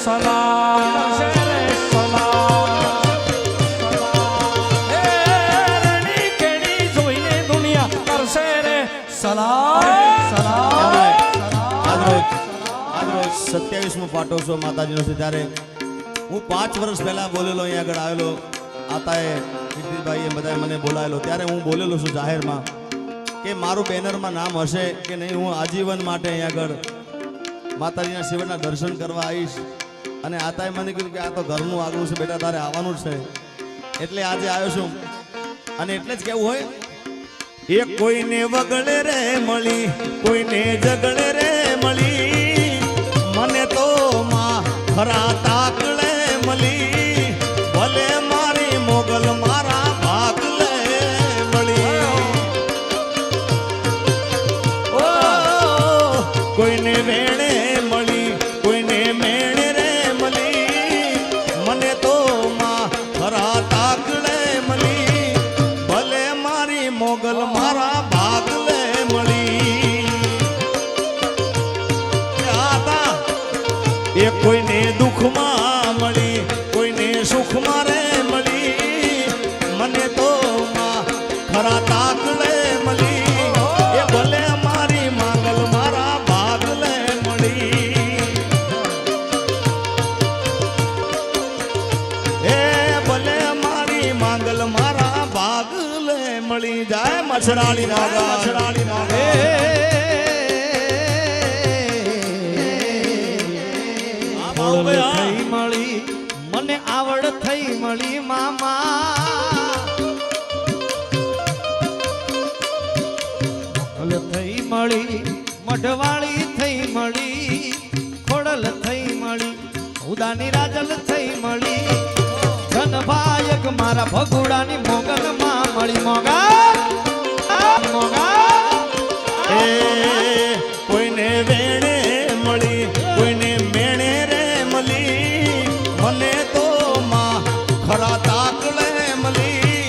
સલામ કરશે રે સલામ એ રણી કેડી જોઈને દુનિયા કરશે રે સલામ આજ રોજ 27મો પાટોત્સવ માતાજીનો છે ત્યારે હું 5 વર્ષ પહેલા બોલેલો અહીંયા આગળ આવેલો આતાએ કીર્તિભાઈએ બધાએ મને બોલાવેલો ત્યારે હું બોલેલો છું જાહેરમાં કે મારું બેનરમાં નામ હશે કે નહીં હું આજીવન માટે અહીંયા આગળ માતાજીના શિવના દર્શન કરવા આવીશ અને આતાએ મને કીધું કે આ તો ઘરનું આગળ છે બેટા તારે આવવાનું છે એટલે આજે આવ્યો છું અને એટલે જ કેવું હોય એક કોઈને વગડે રે મળી કોઈને ઝગડે રે મળી મને તો માં ખરા તાકડે મળી ભલે મારી મોગલ મારા ભાગલે મળી ઓ કોઈને વેણે મળી કોઈને મેણે રે મળી મને તો માં ખરા તાકડે મળી ભલે મારી મોગલ મારા ભાગલે મળી એ કોઈને દુઃખમાં મળી કોઈને સુખમાં રે મળી મને તો માં ખરા તાકલે મળી એ ભલે મારી માંગલ મારા ભાગલે મળી એ ભલે મારી માંગલ મારા ભાગલે મળી જાય મછરાળી માગા મછરાળી માગે થઈ મળી મને આવડ થઈ મળી મામા થઈ મળી મઢવાળી થઈ મળી ખોડલ થઈ મળી ઉદાની રાજલ થઈ મળી ધનભાયક મારા ભગુડાની મોગલ માં મળી મોગા મોગા એ કોઈને વેણે મળી કોઈને મેણે રે મળી મને તો માં ખરા તાકલે મળી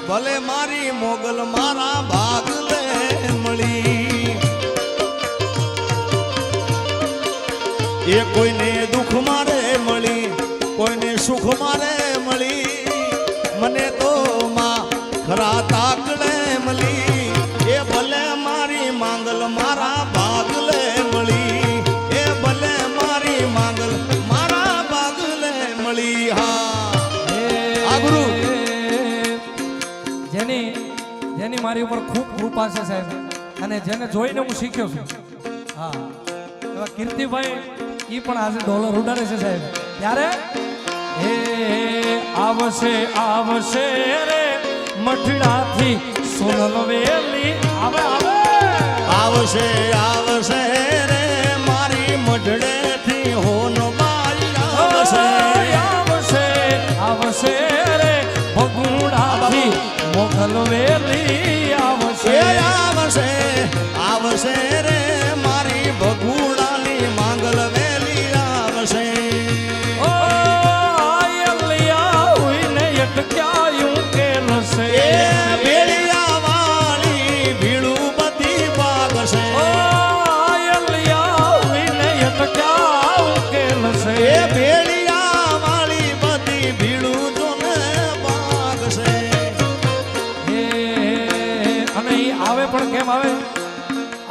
ભલે મારી મોગલ મારા ભાગલે મળી એ કોઈને દુઃખ મારે મળી કોઈને સુખ મારે મળી મને તો માં ખરા તાકલે મળી એ ભલે મારી માંગલ મારા ભાગલે મળી એ ભલે મારી માંગલ મારા ભાગલે મળી હા આ ગુરુ જેની મારી ઉપર ખૂબ કૃપા છે સાહેબ અને જેને જોઈને હું શીખ્યો છું હા એવા કીર્તિભાઈ ઈ પણ આજે ડોલર ઉડાડે છે સાહેબ ત્યારે હે આવશે આવશે રે મઠડાથી સોનલ વેલી આવે આવે આવશે આવશે રે મારી મઢડેથી હોનો બાઈ આવશે આવશે આવશે રે ભગુડાથી મોગલ વેલી આવશે આવશે આવશે રે મારી ભગુડાની માંગલ વેલી આવશે ઓ આયલિયા ઉઈને અટક્યાયું કે નસે બેલિયા વાળી ભીડું બધી ભાગશે ઓ આયલિયા ઉઈને અટક્યાયું કે નસે એ બેલિયા વાળી બધી ભીડું જોને ભાગશે અને ઈ આવે પણ કેમ આવે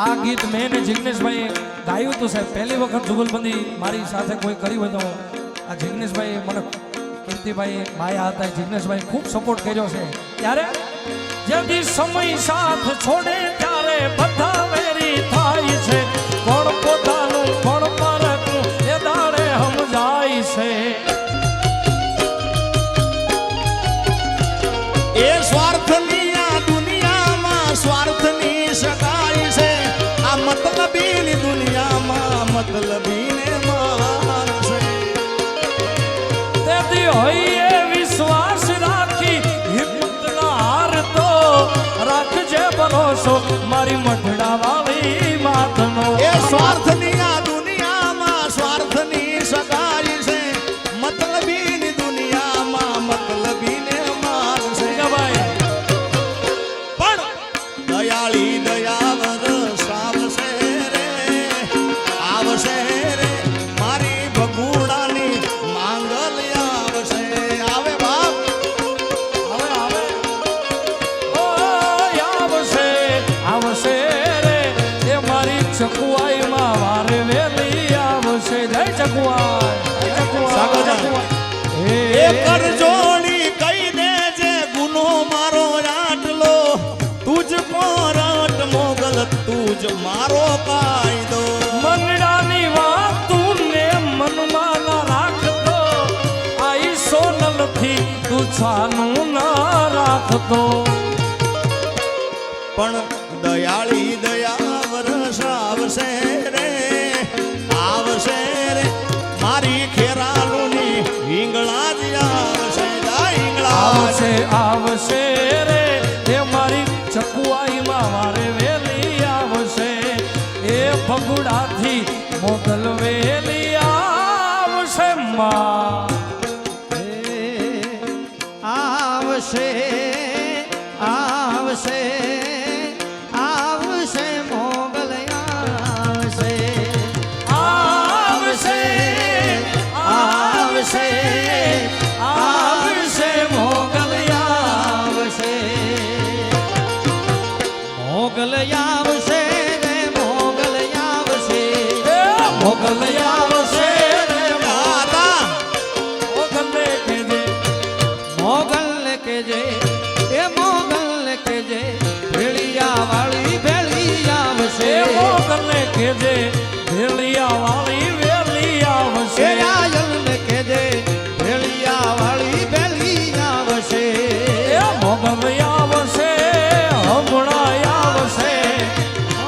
આ ગીત મેં ને જિગ્નેશભાઈ ગાયું હતું સાહેબ પહેલી વખત જુગલબંધી મારી સાથે કોઈ કરી હોય તો આ જિગ્નેશભાઈ મને કીર્તિભાઈ માયા હતા જિગ્નેશભાઈ ખૂબ સપોર્ટ કર્યો છે ત્યારે જેથી સમય સાથ છોડે ત્યારે બધા વેરી થાય છે કોણ પોતાનું કોણ પરકનું એ દાડે સમજાય છે એ સ્વાર્થની આ દુનિયામાં સ્વાર્થની સગાઈ છે આ મતલબીની દુનિયામાં મતલબીને માનશે તેથી હોય એ વિશ્વાસ રાખી હિંમત ના હારતો રાખજે ભરોસો મારી મઢડા વાળી માથનો એ સ્વાર્થની આ દુનિયામાં સ્વાર્થની સગાઈ છે મતલબીની દુનિયામાં મતલબીને માનશે ભાઈ પણ દયાળી દયાવર સાવશે રે આવશે રે મારી ભગુડા કરજોડી કહી દેજે ગુનો મારો આટલો તુજ પોરટ મોગલ તુજ મારો કાયદો મનડાની વાત તું ને મનમાં ના રાખતો આઈ સોનલથી તું છાનું ના રાખતો પણ દયાળી દયા વરસ આવશે રે મારી ખેરાલુની હિંગળા જ આવશે આવશે આવશે રે એ મારી ચકુઆઈમાં મારે વેલી આવશે એ ભગુડાથી મોગલ વેલી આવશે માં આવશે આવશે આવશે મોગલ આવશે આવશે આવશે આવશે મોગલ આવશે મોગલ આવશે રે મોગલ આવશે મોગલ આવશે રે માતા મોગલ કેજે મોગલ કેજે એ મોગલ કેજે ભેળિયા વાળી ભેળી આવશે એ મોગલ કેજે ભેળિયા વાળી વેલી આવશે એ આયલ ને કેજે ભેળિયા વાળી ભેળી આવશે એ મોગલ આવશે હમણાં આવશે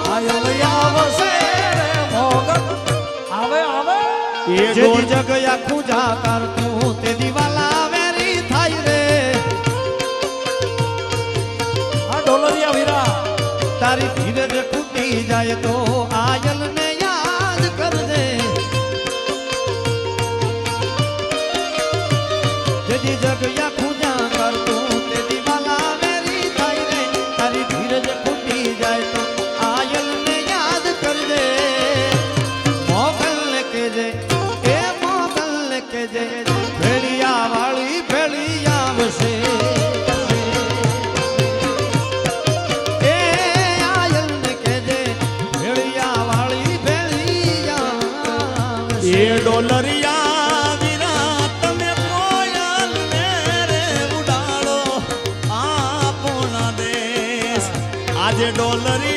આયલ આવશે રે મોગલ આવે આવે એ જેથી જગ આખું જા કરતું તે દિવાલા વેરી થાય રે આ ડોલરિયા વીરા તારી ધીરજ ખૂટી જાય તો આયલ ને યાદ કરજે જેથી જગ આખું જા કરતું તે દિવાલા વેરી થાય રે તારી ધીરજ ખૂટી જાય તો આયલ ને યાદ કરજે મોગલ ને કેજે એ મોગલ ને કેજે ભેળિયા વાળી ભેળી આવશે એ આયલ ને કેજે ભેળિયા વાળી ભેળી આવશે એ ડોલરિયા વીરા તમે કોયલ ને રે ઉડાડો આપણા દેશ આજે ડોલરિયા